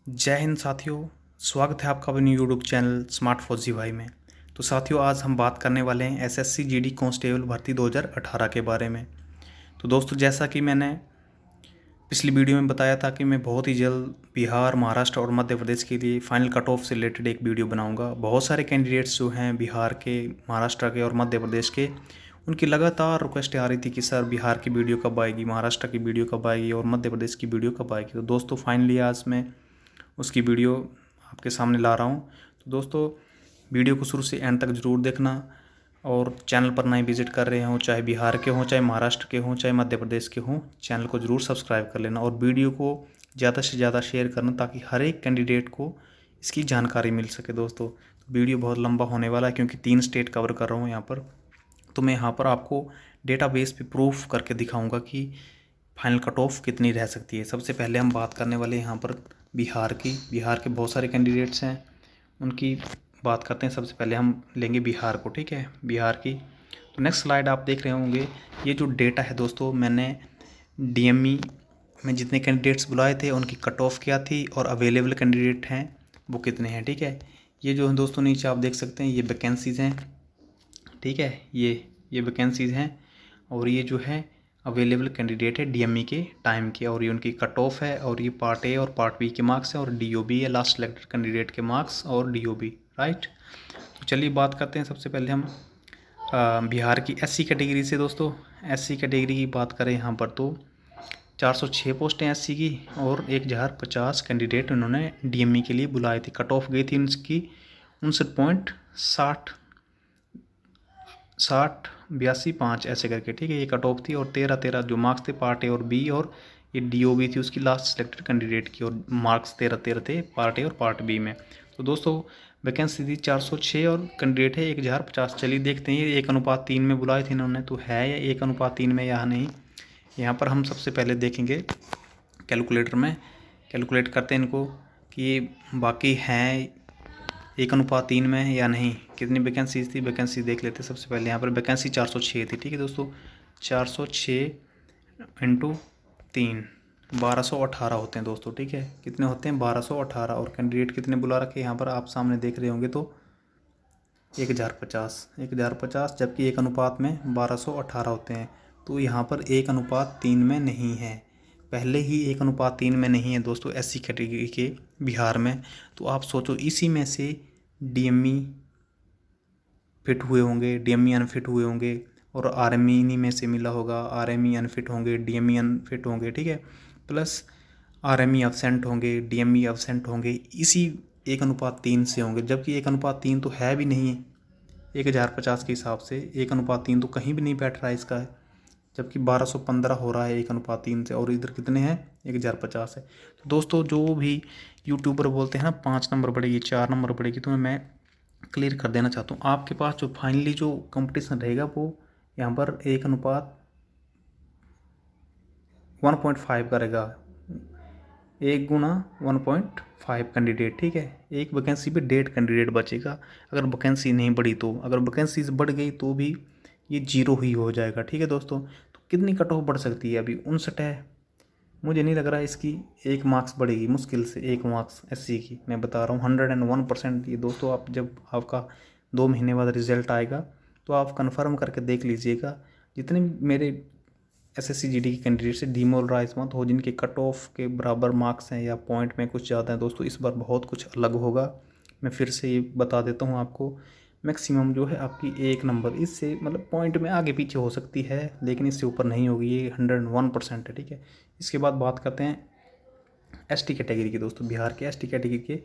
जय हिंद साथियों। स्वागत है आपका अपने यूट्यूब चैनल स्मार्ट फौजी भाई में। तो साथियों, आज हम बात करने वाले हैं एसएससी जीडी कांस्टेबल भर्ती 2018 के बारे में। तो दोस्तों, जैसा कि मैंने पिछली वीडियो में बताया था कि मैं बहुत ही जल्द बिहार, महाराष्ट्र और मध्य प्रदेश के लिए फाइनल कट ऑफ से रिलेटेड एक वीडियो बनाऊंगा। बहुत सारे कैंडिडेट्स जो हैं बिहार के, महाराष्ट्र के और मध्य प्रदेश के, उनकी लगातार रिक्वेस्ट आ रही थी कि सर बिहार की वीडियो कब आएगी, महाराष्ट्र की वीडियो कब आएगी और मध्य प्रदेश की वीडियो कब आएगी। तो दोस्तों, फाइनली आज मैं उसकी वीडियो आपके सामने ला रहा हूँ। तो दोस्तों, वीडियो को शुरू से एंड तक ज़रूर देखना और चैनल पर नए विजिट कर रहे हों, चाहे बिहार के हों, चाहे महाराष्ट्र के हों, चाहे मध्य प्रदेश के हों, चैनल को ज़रूर सब्सक्राइब कर लेना और वीडियो को ज़्यादा से ज़्यादा शेयर करना ताकि हर एक कैंडिडेट को इसकी जानकारी मिल सके। दोस्तों, तो वीडियो बहुत लंबा होने वाला है क्योंकि 3 स्टेट कवर कर रहा हूँ यहाँ पर। तो मैं यहाँ पर आपको डेटाबेस पे प्रूफ करके दिखाऊंगा कि फाइनल कट ऑफ कितनी रह सकती है। सबसे पहले हम बात करने वाले यहाँ पर बिहार की। बिहार के बहुत सारे कैंडिडेट्स हैं, उनकी बात करते हैं। सबसे पहले हम लेंगे बिहार को, ठीक है, बिहार की। तो नेक्स्ट स्लाइड आप देख रहे होंगे, ये जो डेटा है दोस्तों, मैंने डीएमई में जितने कैंडिडेट्स बुलाए थे उनकी कट ऑफ क्या थी और अवेलेबल कैंडिडेट हैं वो कितने हैं, ठीक है। ये जो है दोस्तों, नीचे आप देख सकते हैं, ये वैकेंसीज़ हैं, ठीक है, ये वैकेंसीज़ हैं और ये जो है अवेलेबल कैंडिडेट है डीएमई के टाइम के, और ये उनकी कट ऑफ है और ये पार्ट ए और पार्ट बी के मार्क्स हैं और डीओबी है लास्ट सिलेक्टेड कैंडिडेट के मार्क्स और डीओबी, राइट। तो चलिए बात करते हैं। सबसे पहले हम बिहार की एससी कैटेगरी से। दोस्तों, एससी कैटेगरी की बात करें यहाँ पर तो 406 पोस्टें एससी की और 1050 कैंडिडेट उन्होंने डीएमई के लिए बुलाए थे। कट ऑफ गई थी उनकी 59.60 82.5 ऐसे करके, ठीक है, ये कट ऑफ थी। और 13 जो मार्क्स थे पार्ट ए और बी, और ये डीओबी थी उसकी लास्ट सिलेक्टेड कैंडिडेट की, और मार्क्स 13 थे पार्ट ए और पार्ट बी में। तो दोस्तों, वैकेंसी थी 406 और कैंडिडेट है 1050। चलिए देखते हैं ये 1:3 में बुलाए थे इन्होंने, तो है या 1:3 में या नहीं। यहाँ पर हम सबसे पहले देखेंगे कैलकुलेटर में, कैलकुलेट करते हैं इनको कि ये बाकी हैं 1:3 में या नहीं। कितनी वैकेंसी थी, वैकेंसी देख लेते हैं। सबसे पहले यहाँ पर वैकेंसी 406 थी, ठीक है दोस्तों। 406 इंटू 3 1218 होते हैं दोस्तों, ठीक है। कितने होते हैं, 1218। और कैंडिडेट कितने बुला रखे यहाँ पर आप सामने देख रहे होंगे, तो 1050, जबकि 1 में 1218 होते हैं। तो यहाँ पर 1:3 में नहीं है, पहले ही 1:3 में नहीं है दोस्तों एससी कैटेगरी के बिहार में। तो आप सोचो, इसी में से डीएमई फिट हुए होंगे, डीएमई अनफिट हुए होंगे, और आरएमई इन्हीं में से मिला होगा। आरएमई अनफिट होंगे, डीएमई अनफिट होंगे, ठीक है, प्लस आरएमई एब्सेंट होंगे, डीएमई एब्सेंट होंगे, इसी 1:3 से होंगे। जबकि 1:3 तो है भी नहीं 1050 के हिसाब से। 1:3 तो कहीं भी नहीं बैठ रहा है इसका, जबकि 1215 हो रहा है 1:3 से, और इधर कितने हैं, 1050 है। तो दोस्तों, जो भी यूट्यूबर बोलते हैं ना 5 नंबर बढ़ेगी, 4 नंबर बढ़ेगी, तो मैं क्लियर कर देना चाहता हूँ, आपके पास जो फाइनली जो कंपटीशन रहेगा वो यहाँ पर 1:1.5 करेगा, 1:1.5 कैंडिडेट, ठीक है। एक वैकेंसी पे 1.5 कैंडिडेट बचेगा अगर वैकेंसी नहीं बढ़ी तो। अगर वैकेंसी बढ़ गई तो भी ये 0 ही हो जाएगा, ठीक है दोस्तों। तो कितनी कट ऑफ बढ़ सकती है, अभी 59 है। मुझे नहीं लग रहा है इसकी 1 मार्क्स बढ़ेगी, मुश्किल से 1 मार्क्स एससी की, मैं बता रहा हूँ 101%। ये दोस्तों, आप जब आपका 2 महीने बाद रिजल्ट आएगा तो आप कंफर्म करके देख लीजिएगा। जितने मेरे एसएससी जीडी के कैंडिडेट से डीमोरलाइज मत हो, जिनके कट ऑफ के बराबर मार्क्स हैं या पॉइंट में कुछ ज़्यादा है दोस्तों, इस बार बहुत कुछ अलग होगा। मैं फिर से ये बता देता हूँ आपको, मैक्सिमम जो है आपकी 1 नंबर, इससे मतलब पॉइंट में आगे पीछे हो सकती है लेकिन इससे ऊपर नहीं होगी, ये 101% है, ठीक है। इसके बाद बात करते हैं एसटी कैटेगरी की। दोस्तों, बिहार के एसटी कैटेगरी के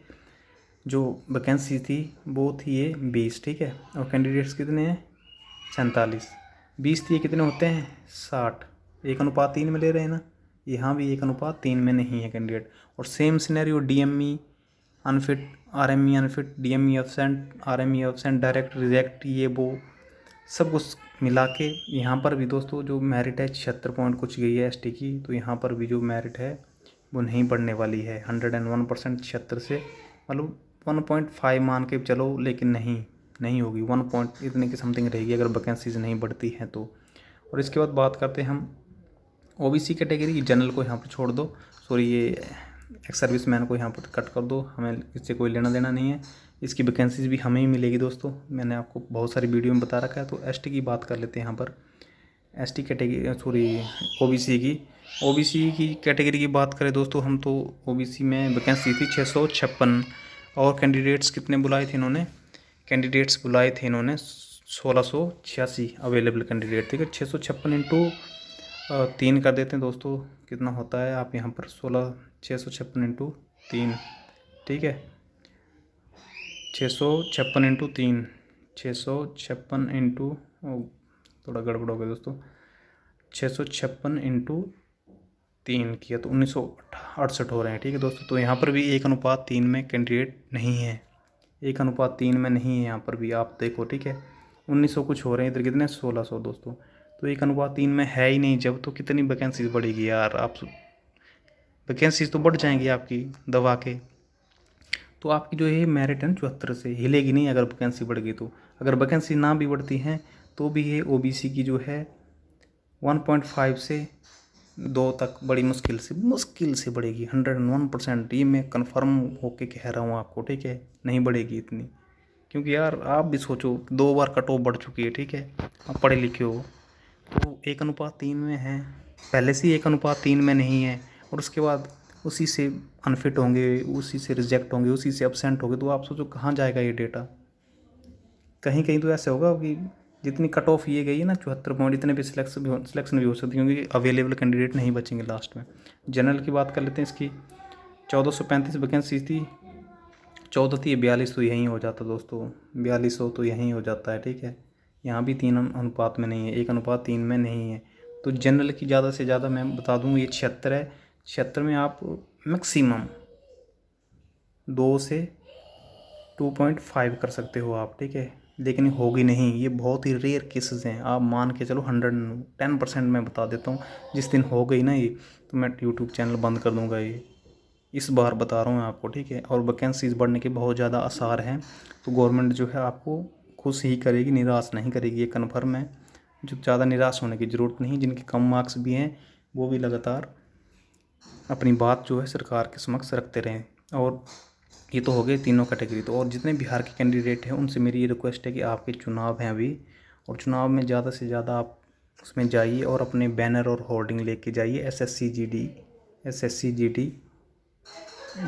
जो वैकेंसी थी वो थी ये 20, ठीक है, और कैंडिडेट्स कितने हैं, 47। 20 थी, ये कितने होते हैं, 60। 1:3 में ले रहे हैं ना, यहाँ भी 1:3 में नहीं है कैंडिडेट। और same scenario DME unfit, RME unfit, DME absent, RME absent, direct reject, ये वो सब कुछ मिला के यहाँ पर भी दोस्तों जो मेरिट है 76 पॉइंट कुछ गई है एसटी की। तो यहाँ पर भी जो मेरिट है वो नहीं बढ़ने वाली है 101%। 76 से मतलब 1.5 मान के चलो, लेकिन नहीं होगी, 1 पॉइंट इतने की समथिंग रहेगी अगर वैकेंसीज नहीं बढ़ती हैं तो। और इसके बाद बात करते हैं हम ओबीसी कैटेगरी, जनरल को यहाँ पर छोड़ दो, सॉरी ये एक्स सर्विसमैन को यहाँ पर कट कर दो, हमें इससे कोई लेना देना नहीं है। इसकी वैकेंसीज भी हमें ही मिलेगी दोस्तों, मैंने आपको बहुत सारी वीडियो में बता रखा है। तो एसटी की बात कर लेते हैं यहाँ पर। एसटी कैटेगरी सॉरी ओबीसी की कैटेगरी की बात करें दोस्तों हम, तो ओबीसी में वैकेंसी थी 656 और कैंडिडेट्स कितने बुलाए थे इन्होंने? कैंडिडेट्स बुलाए थे इन्होंने 1686 अवेलेबल कैंडिडेट, ठीक है। 656 इंटू 3 कर देते हैं दोस्तों, कितना होता है आप यहाँ पर 656 इंटू 3, ठीक है। 656 इंटू 3, 656 इंटू, थोड़ा गड़बड़ हो गया दोस्तों, 656 इंटू 3 किया तो 1968 हो रहे हैं, ठीक है दोस्तों। तो यहाँ पर भी 1:3 में कैंडिडेट नहीं है, 1:3 में नहीं है यहाँ पर भी, आप देखो, ठीक है। 1900 कुछ हो रहे हैं, इधर कितने 1600 दोस्तों। तो 1:3 में है ही नहीं जब, तो कितनी वैकेंसीज बढ़ेगी यार, आप वैकेंसीज तो बढ़ जाएंगी आपकी दबा के। तो आपकी जो है मेरिट है 74 से हिलेगी नहीं अगर वैकेंसी बढ़ गई तो। अगर वैकेंसी ना भी बढ़ती हैं तो भी ये ओबीसी की जो है 1.5 से 2 तक बड़ी मुश्किल से बढ़ेगी, 101%। ये मैं कन्फर्म होके कह रहा हूँ आपको, ठीक है। नहीं बढ़ेगी इतनी, क्योंकि यार आप भी सोचो 2 बार कट ऑफ बढ़ चुकी है, ठीक है। आप पढ़े लिखे हो तो 1:3 में है, पहले से ही 1:3 में नहीं है, और उसके बाद उसी से अनफिट होंगे, उसी से रिजेक्ट होंगे, उसी से एब्सेंट होंगे। तो आप सोचो कहाँ जाएगा ये डेटा? कहीं कहीं तो ऐसे होगा कि जितनी कट ऑफ ये गई है ना 74 पॉइंट, इतने भी सिलेक्शन भी हो सकती है, क्योंकि अवेलेबल कैंडिडेट नहीं बचेंगे लास्ट में। जनरल की बात कर लेते हैं, इसकी 1435 वैकेंसी थी, 14 थी, 42 तो यहीं हो जाता दोस्तों, 4200 तो यहीं हो जाता है, ठीक है। यहाँ भी 3 अनुपात में नहीं है, 1:3 में नहीं है। तो जनरल की ज़्यादा से ज़्यादा मैं बता दूँ ये 76 है, 76 में आप मैक्सिमम 2 से 2.5 कर सकते हो आप, ठीक है। लेकिन होगी नहीं, ये बहुत ही रेयर केसेस हैं, आप मान के चलो 110% मैं बता देता हूँ। जिस दिन हो गई ना ये, तो मैं यूट्यूब चैनल बंद कर दूँगा, ये इस बार बता रहा हूँ आपको, ठीक है। और वैकेंसीज बढ़ने के बहुत ज़्यादा आसार हैं, तो गवर्नमेंट जो है आपको खुश ही करेगी, निराश नहीं करेगी, ये कन्फर्म है। जो ज़्यादा निराश होने की ज़रूरत नहीं, जिनके कम मार्क्स भी हैं वो भी लगातार अपनी बात जो है सरकार के समक्ष रखते रहें। और ये तो हो गए तीनों कैटेगरी। तो और जितने बिहार के कैंडिडेट हैं उनसे मेरी ये रिक्वेस्ट है कि आपके चुनाव हैं अभी, और चुनाव में ज़्यादा से ज़्यादा आप उसमें जाइए और अपने बैनर और होर्डिंग लेके जाइए। एसएससी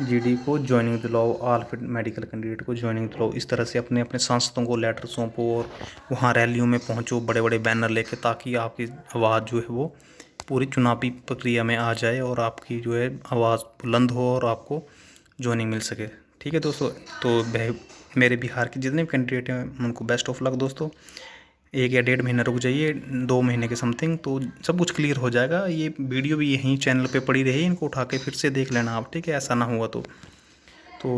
जीडी को ज्वाइनिंग दिलाओ, ऑल फिट मेडिकल कैंडिडेट को ज्वाइनिंग दिलाओ। इस तरह से अपने अपने सांसदों को लेटर सौंपो और वहाँ रैलियों में पहुँचो बड़े बड़े बैनर लेके, ताकि आपकी आवाज़ जो है वो पूरी चुनावी प्रक्रिया में आ जाए और आपकी जो है आवाज़ बुलंद हो और आपको ज्वाइनिंग मिल सके, ठीक है दोस्तों। तो मेरे बिहार के जितने भी कैंडिडेट हैं उनको बेस्ट ऑफ लक दोस्तों। 1 या 1.5 महीना रुक जाइए, 2 महीने के समथिंग, तो सब कुछ क्लियर हो जाएगा। ये वीडियो भी यहीं चैनल पे पड़ी रही, इनको उठा के फिर से देख लेना आप, ठीक है, ऐसा ना हुआ तो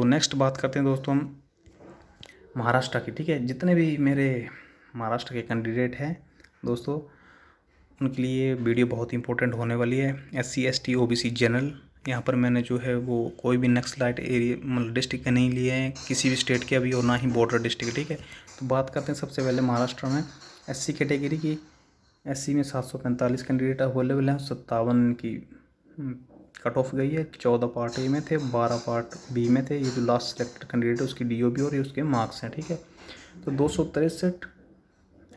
नेक्स्ट बात करते हैं दोस्तों हम महाराष्ट्र की, ठीक है। जितने भी मेरे महाराष्ट्र के कैंडिडेट हैं दोस्तों, उनके लिए वीडियो बहुत इंपॉर्टेंट होने वाली है। SC ST OBC जनरल, यहाँ पर मैंने जो है वो कोई भी नक्सलाइट एरिया मतलब डिस्ट्रिक्ट के नहीं लिए हैं, किसी भी स्टेट के अभी, और ना ही बॉर्डर डिस्ट्रिक्ट, ठीक है। तो बात करते हैं सबसे पहले महाराष्ट्र में SC कैटेगरी की। SC में 745 कैंडिडेट अवेलेबल हैं, 57 की कट ऑफ गई है। 14 पार्ट ए में थे, 12 पार्ट बी में थे। ये जो लास्ट सेलेक्टेड कैंडिडेट है उसकी DOB और ये उसके मार्क्स हैं, ठीक है। तो 263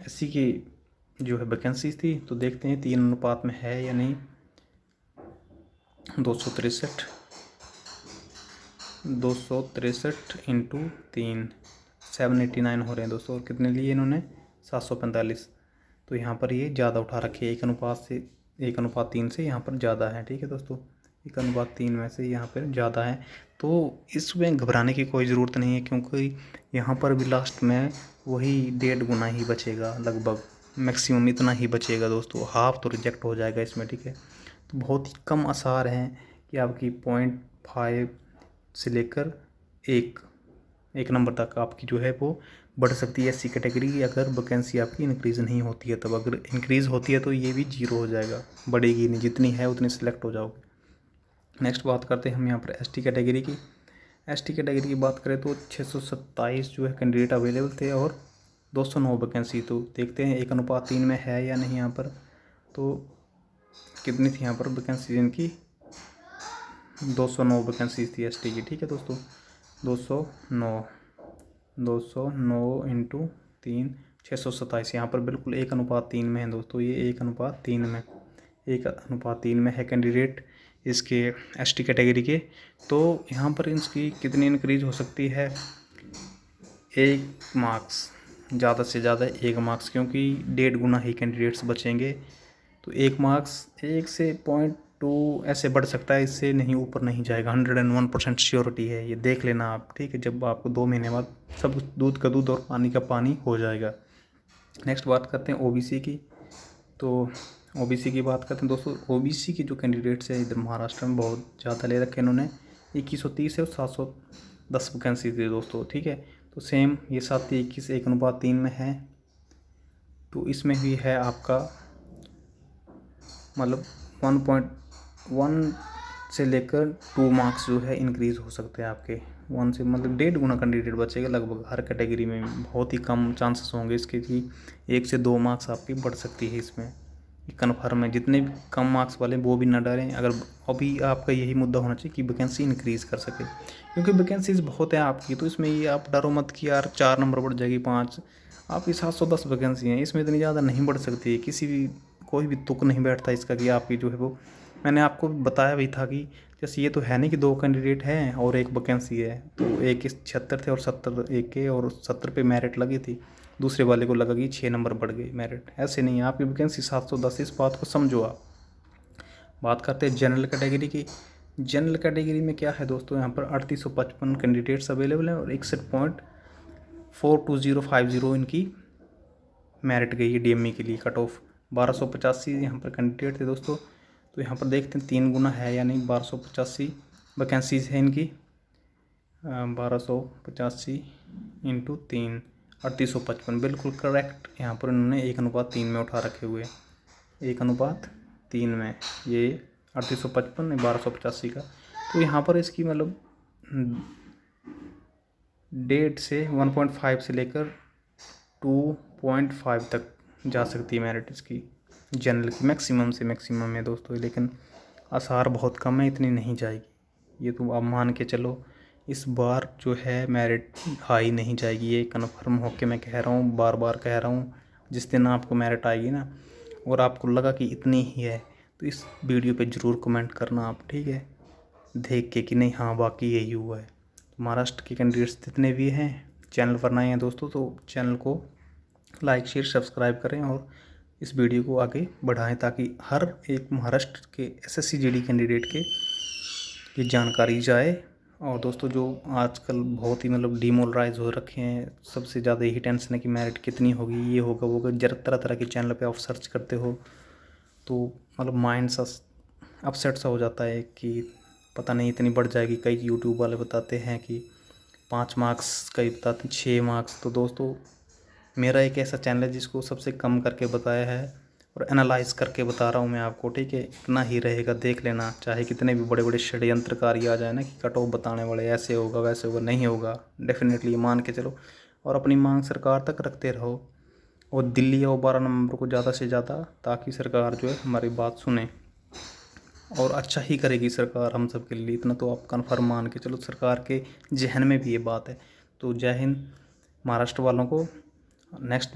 SC की जो है वैकेंसीज थी। तो देखते हैं 3 अनुपात में है या नहीं। 263 इंटू 3 789 हो रहे हैं दोस्तों। और कितने लिए इन्होंने 745। तो यहाँ पर ये ज़्यादा उठा रखी है, 1:3 से यहाँ पर ज़्यादा है, ठीक है दोस्तों। 1:3 में से यहाँ पर ज़्यादा है, तो इसमें घबराने की कोई ज़रूरत नहीं है, क्योंकि यहाँ पर भी लास्ट में वही 1.5 गुना ही बचेगा, लगभग मैक्सिमम इतना ही बचेगा दोस्तों। हाफ तो रिजेक्ट हो जाएगा इसमें, ठीक है। तो बहुत ही कम आसार हैं कि आपकी 0.5 से लेकर एक नंबर तक आपकी जो है वो बढ़ सकती है SC कैटेगरी की, अगर वैकेंसी आपकी इंक्रीज़ नहीं होती है तब। अगर इंक्रीज़ होती है तो ये भी 0 हो जाएगा, बढ़ेगी नहीं, जितनी है उतनी सिलेक्ट हो जाओगे। नेक्स्ट बात करते हैं हम यहाँ पर ST कैटेगरी की। ST कैटेगरी की बात करें तो 627 जो है कैंडिडेट अवेलेबल थे और 209 वैकेंसी। तो देखते हैं 1:3 में है या नहीं यहाँ पर। तो कितनी थी यहाँ पर वैकेंसी इनकी, 209 वैकेंसीज थी एसटी की, ठीक है दोस्तों। 209 इंटू 3 627। यहाँ पर बिल्कुल 1:3 में है दोस्तों, ये 1:3 में 1:3 में है कैंडिडेट इसके एसटी कैटेगरी के। तो यहाँ पर इसकी कितनी इंक्रीज हो सकती है, 1 मार्क्स, ज़्यादा से ज़्यादा 1 मार्क्स, क्योंकि 1.5 गुना ही कैंडिडेट्स बचेंगे। तो 1 मार्क्स 1 से 0.2 ऐसे बढ़ सकता है, इससे नहीं ऊपर नहीं जाएगा। 101% श्योरिटी है, ये देख लेना आप, ठीक है। जब आपको 2 महीने बाद सब दूध का दूध और पानी का पानी हो जाएगा। नेक्स्ट बात करते हैं ओबीसी की। तो ओबीसी की बात करते हैं दोस्तों। ओबीसी की जो कैंडिडेट्स है इधर महाराष्ट्र में बहुत ज़्यादा ले रखे हैं इन्होंने, 2130 है और 710 वैकेंसी थी दोस्तों, ठीक है। तो सेम ये 7:21 1:3 में है। तो इसमें भी है आपका मतलब 1.1 से लेकर 2 मार्क्स जो है इंक्रीज़ हो सकते हैं आपके। 1 से मतलब 1.5 गुना कैंडिडेट बचेगा लगभग हर कैटेगरी में। बहुत ही कम चांसेस होंगे इसके कि 1 से 2 मार्क्स आपकी बढ़ सकती है इसमें, कन्फर्म है। जितने भी कम मार्क्स वाले वो भी ना डरें। अगर अभी आपका यही मुद्दा होना चाहिए कि वैकेंसी इंक्रीज़ कर सके, क्योंकि वैकेंसीज बहुत है आपकी। तो इसमें ये आप डरो मत कि यार 4 नंबर बढ़ जाएगी 5, आपकी 710 वैकेंसी हैं, इसमें इतनी ज़्यादा नहीं बढ़ सकती है। किसी भी कोई भी तुक नहीं बैठता इसका कि आपकी जो है वो, मैंने आपको बताया भी था कि जैसे ये तो है नहीं कि 2 कैंडिडेट हैं और 1 वैकेंसी है। तो एक के 76 थे और 70 एक के, और 70 पे मेरिट लगी थी, दूसरे वाले को लगा कि 6 नंबर बढ़ गई मेरिट। ऐसे नहीं है, आपकी वैकेंसी 710, इस बात को समझो आप। बात करते हैं जनरल कैटेगरी की। जनरल कैटेगरी में क्या है दोस्तों, यहाँ पर 3855 कैंडिडेट्स अवेलेबल हैं और 61.42050 इनकी मेरिट गई है डीएमई के लिए। कट ऑफ 1285 यहाँ पर कैंडिडेट थे दोस्तों। तो यहाँ पर देखते हैं 3 गुना है या नहीं। 1285 वैकेंसीज है इनकी, 1285 इंटू 3 3855, बिल्कुल करेक्ट। यहाँ पर इन्होंने 1:3 में उठा रखे हुए, 1:3 में ये 3855 1285 का। तो यहाँ पर इसकी मतलब 1.5 से 1.5 से लेकर 2.5 तक जा सकती है मेरिट इसकी जनरल की, मैक्सिमम से मैक्सिमम है दोस्तों। लेकिन आसार बहुत कम है, इतनी नहीं जाएगी। ये तो आप मान के चलो इस बार जो है मेरिट हाई नहीं जाएगी, ये कन्फर्म होके मैं कह रहा हूँ, बार बार कह रहा हूँ। जिस दिन आपको मेरिट आएगी ना और आपको लगा कि इतनी ही है, तो इस वीडियो पे ज़रूर कमेंट करना आप, ठीक है, देख के कि नहीं हाँ बाकी यही हुआ है। तो महाराष्ट्र के कैंडिडेट्स जितने भी हैं चैनल पर नए हैं दोस्तों, तो चैनल को लाइक शेयर सब्सक्राइब करें और इस वीडियो को आगे बढ़ाएं, ताकि हर एक महाराष्ट्र के एसएससी जीडी कैंडिडेट के ये जानकारी जाए। और दोस्तों जो आजकल बहुत ही मतलब डिमोरलाइज हो रखे हैं, सबसे ज़्यादा यही टेंशन है कि मेरिट कितनी होगी, ये होगा वो होगा। जरा तरह तरह के चैनल पे आप सर्च करते हो तो मतलब माइंड सा अपसेट सा हो जाता है कि पता नहीं इतनी बढ़ जाएगी। कई यूट्यूब वाले बताते हैं कि 5 मार्क्स, कई बताते हैं 6 मार्क्स। तो दोस्तों मेरा एक ऐसा चैनल है जिसको सबसे कम करके बताया है और एनालाइज करके बता रहा हूँ मैं आपको, ठीक है। इतना ही रहेगा, देख लेना। चाहे कितने भी बड़े बड़े षड्यंत्रकारी आ जाए ना कि कट ऑफ बताने वाले ऐसे होगा वैसे होगा, नहीं होगा, डेफिनेटली मान के चलो। और अपनी मांग सरकार तक रखते रहो और दिल्ली और 12 नंबर को ज़्यादा से ज़्यादा, ताकि सरकार जो है हमारी बात सुने और अच्छा ही करेगी सरकार हम सब के लिए। इतना तो आप कन्फर्म मान के चलो, सरकार के जहन में भी ये बात है। तो जय हिंद महाराष्ट्र वालों को। नेक्स्ट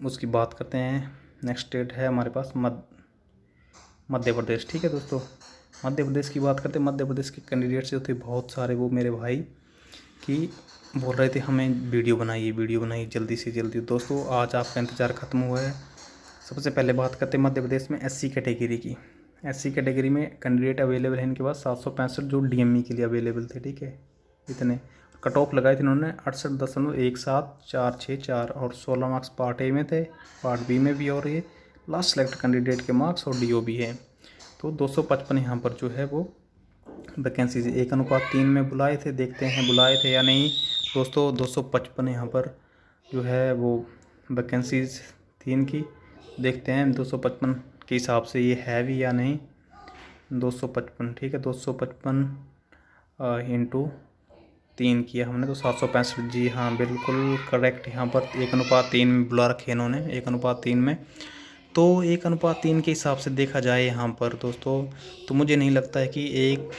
उसकी बात करते हैं। नेक्स्ट स्टेट है हमारे पास मध्य प्रदेश, ठीक है दोस्तों। मध्य प्रदेश की बात करते हैं। मध्य प्रदेश के कैंडिडेट्स जो थे बहुत सारे, वो मेरे भाई की बोल रहे थे हमें वीडियो बनाइए जल्दी से जल्दी। दोस्तों आज आपका इंतज़ार ख़त्म हुआ है। सबसे पहले बात करते हैं मध्य प्रदेश में एससी कैटेगरी की। एससी कैटेगरी में कैंडिडेट अवेलेबल है इनके पास 765 जो डीएमई के लिए अवेलेबल थे, ठीक है। इतने कट ऑफ लगाए थे इन्होंने 68.1746 और 16 मार्क्स पार्ट ए में थे, पार्ट बी में भी, और ये लास्ट सेलेक्ट कैंडिडेट के मार्क्स और डीओ भी है। तो 255 यहाँ पर जो है वो वैकेंसीज 1:3 में बुलाए थे। देखते हैं बुलाए थे या नहीं दोस्तों। 255 यहाँ पर जो है वो वैकेंसीज थी इनकी। देखते हैं 255 के हिसाब से ये है भी या नहीं। 255, ठीक है। 255 इंटू 3 किया हमने तो 765। जी हाँ बिल्कुल करेक्ट। यहाँ पर 1:3 में बुला रखे इन्होंने, 1:3 में। तो 1:3 के हिसाब से देखा जाए यहाँ पर दोस्तों, तो मुझे नहीं लगता है कि एक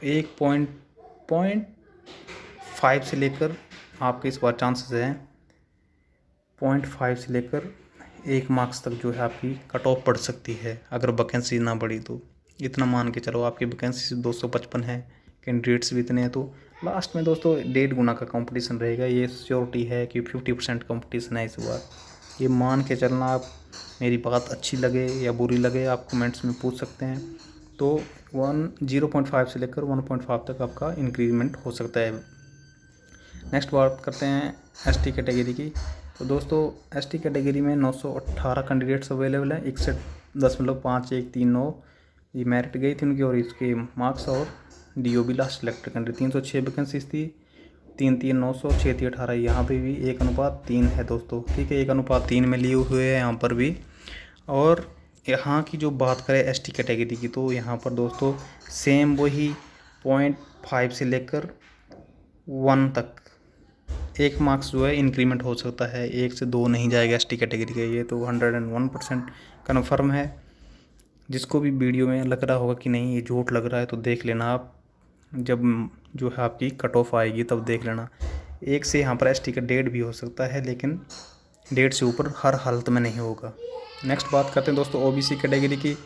1.5 से लेकर आपके इस बार चांसेस हैं 0.5 से लेकर 1 मार्क्स तक जो है आपकी कट ऑफ पड़ सकती है अगर वैकेंसी ना बढ़ी तो। इतना मान के चलो, आपकी वैकेंसी 255 है, कैंडिडेट्स भी इतने हैं, तो लास्ट में दोस्तों 1.5 गुना का कंपटीशन रहेगा। ये श्योरिटी है कि 50% कंपटीशन है इस बार। ये मान के चलना। आप मेरी बात अच्छी लगे या बुरी लगे आप कमेंट्स में पूछ सकते हैं। तो 0.5 से लेकर 1.5 तक आपका इंक्रीजमेंट हो सकता है। नेक्स्ट बात करते हैं एसटी कैटेगरी की। तो दोस्तों एसटी कैटेगरी में 918 कैंडिडेट्स अवेलेबल हैं। 61.5139 ये मेरिट गई थी उनकी, और इसके मार्क्स और DOB last select candidate 306 vacancies थी। 3-3-900 6-18 यहाँ पे भी 1:3 है दोस्तों। ठीक है, 1:3 में लिए हुए हैं यहाँ पर भी। और यहाँ की जो बात करें एसटी कैटेगरी की, तो यहाँ पर दोस्तों सेम वही 0.5 से लेकर 1 तक 1 मार्क्स जो है इंक्रीमेंट हो सकता है। 1 से 2 नहीं जाएगा एसटी कैटेगरी का, ये तो 101% कन्फर्म है। जिसको भी वीडियो में लग रहा होगा कि नहीं ये झूठ लग रहा है, तो देख लेना आप, जब जो है आपकी कट ऑफ आएगी तब देख लेना। 1 से यहाँ पर एसटी का 1.5 भी हो सकता है, लेकिन 1.5 से ऊपर हर हालत में नहीं होगा। नेक्स्ट बात करते हैं दोस्तों ओबीसी कैटेगरी की।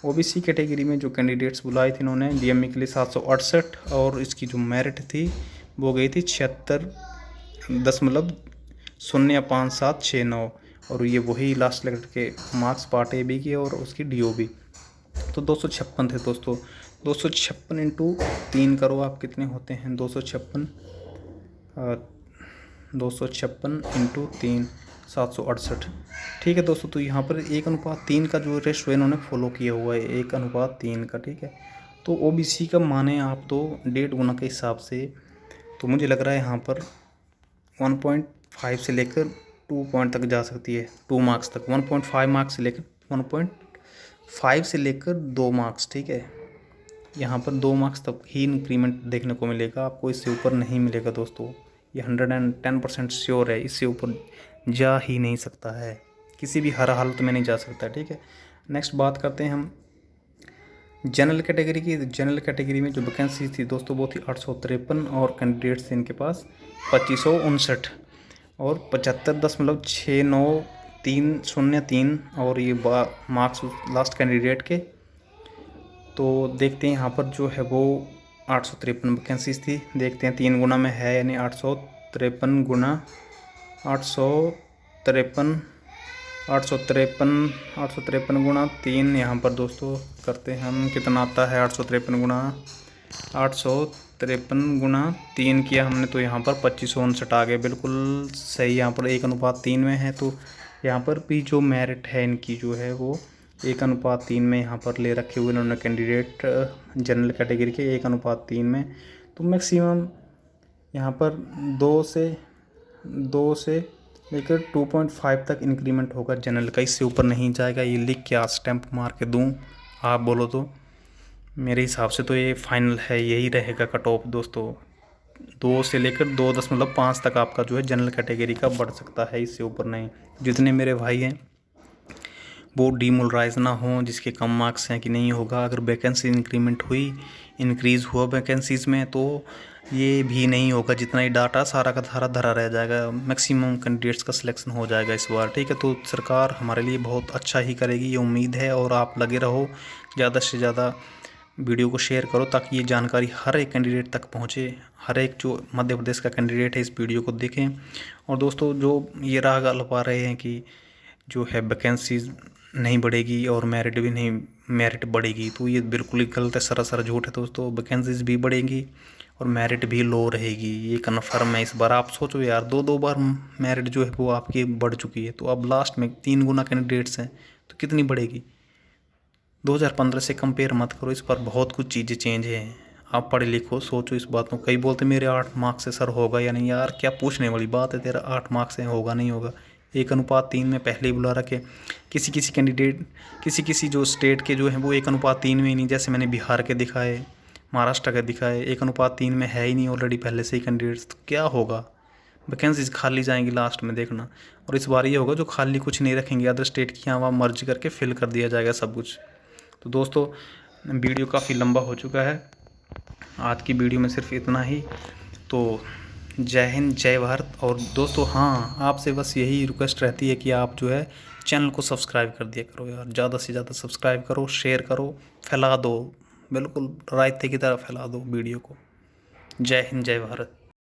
ओबीसी कैटेगरी में जो कैंडिडेट्स बुलाए थे इन्होंने डीएमई के लिए 768, और इसकी जो मेरिट थी वो गई थी 76.05769, और ये वही लास्ट सिलेक्ट के मार्क्स पार्ट ए बी के और उसकी डीओबी। तो 256 थे दोस्तों। 256 इंटू 3 करो आप, कितने होते हैं 256 इंटू 3 768। ठीक है दोस्तों, तो यहाँ पर 1:3 का जो रेशो इन्होंने फॉलो किया हुआ है, 1:3 का। ठीक है, तो ओबीसी का माने आप तो 1.5 गुना के हिसाब से, तो मुझे लग रहा है यहाँ पर 1.5 से लेकर 2 पॉइंट तक जा सकती है, 2 मार्क्स तक। 1.5 मार्क्स से लेकर 1.5 से लेकर 2 मार्क्स। ठीक है, यहाँ पर 2 मार्क्स तक ही इंक्रीमेंट देखने को मिलेगा आपको, इससे ऊपर नहीं मिलेगा दोस्तों। ये 110% श्योर है, इससे ऊपर जा ही नहीं सकता है, किसी भी हर हालत में नहीं जा सकता। ठीक है, नेक्स्ट बात करते हैं हम जनरल कैटेगरी की। जनरल कैटेगरी में जो वैकेंसी थी दोस्तों वो थी 853, और कैंडिडेट्स थे इनके पास 2559 और 75.69303, और ये मार्क्स लास्ट कैंडिडेट के। तो देखते हैं यहाँ पर जो है वो 853 वैकेंसीज थी। देखते हैं 3 गुना में है, यानी 853 गुना 853 गुना 3 यहाँ पर दोस्तों करते हैं हम, कितना आता है 853 गुना 3 किया हमने, तो यहाँ पर 2559 आ गए। बिल्कुल सही, यहाँ पर 1:3 में है। तो यहाँ पर भी जो मेरिट है इनकी जो है वो 1:3 में यहाँ पर ले रखे हुए इन्होंने कैंडिडेट जनरल कैटेगरी के 1:3 में। तो मैक्सिमम यहाँ पर 2 से लेकर 2.5 तक इंक्रीमेंट होगा जनरल का, इससे ऊपर नहीं जाएगा। ये लिख के आज स्टैंप मार के दूँ आप बोलो तो, मेरे हिसाब से तो ये फाइनल है, यही रहेगा कट ऑफ दोस्तों। 2 से लेकर 2.5 तक आपका जो है जनरल कैटेगरी का बढ़ सकता है, इससे ऊपर नहीं। जितने मेरे भाई हैं वो डीमोरलाइज ना हो, जिसके कम मार्क्स हैं कि नहीं होगा। अगर वैकेंसी इंक्रीज़ हुआ वैकेंसीज़ में, तो ये भी नहीं होगा। जितना ही डाटा सारा का सारा धरा रह जाएगा, मैक्सिमम कैंडिडेट्स का सिलेक्शन हो जाएगा इस बार। ठीक है, तो सरकार हमारे लिए बहुत अच्छा ही करेगी, ये उम्मीद है। और आप लगे रहो, ज़्यादा से ज़्यादा वीडियो को शेयर करो ताकि ये जानकारी हर एक कैंडिडेट तक पहुँचे। हर एक जो मध्य प्रदेश का कैंडिडेट है इस वीडियो को देखें। और दोस्तों जो ये राग लपा रहे हैं कि जो है वैकेंसीज नहीं बढ़ेगी और मेरिट भी नहीं, मेरिट बढ़ेगी, तो ये बिल्कुल ही गलत है, सरासर झूठ है दोस्तों। वैकेंसीज भी बढ़ेंगी और मेरिट भी लो रहेगी, ये कन्फर्म है इस बार। आप सोचो यार, 2 बार मेरिट जो है वो आपकी बढ़ चुकी है, तो अब लास्ट में 3 गुना कैंडिडेट्स हैं तो कितनी बढ़ेगी। 2015 से कंपेयर मत करो, इस पर बहुत कुछ चीज़ें चेंज हैं। आप पढ़े लिखो, सोचो इस बात को। कई बोलते मेरे 8 मार्क्स से सर होगा या नहीं, यार क्या पूछने वाली बात है, तेरा 8 मार्क्स से होगा नहीं होगा। 1:3 में पहले ही बुला रखे। किसी कैंडिडेट किसी जो स्टेट के जो हैं वो 1:3 में ही नहीं, जैसे मैंने बिहार के दिखाए, महाराष्ट्र के दिखाए, 1:3 में है ही नहीं ऑलरेडी पहले से ही कैंडिडेट्स। तो क्या होगा, वैकेंसीज खाली जाएंगी लास्ट में देखना। और इस बार ये होगा जो खाली कुछ नहीं रखेंगे, अदर स्टेट की यहाँ वहाँ मर्ज करके फिल कर दिया जाएगा सब कुछ। तो दोस्तों वीडियो काफ़ी लंबा हो चुका है, आज की वीडियो में सिर्फ इतना ही। तो जय हिंद, जय भारत। और दोस्तों हाँ, आपसे बस यही रिक्वेस्ट रहती है कि आप जो है चैनल को सब्सक्राइब कर दिया करो यार, ज़्यादा से ज़्यादा सब्सक्राइब करो, शेयर करो, फैला दो, बिल्कुल रायते की तरह फैला दो वीडियो को। जय हिंद, जय भारत।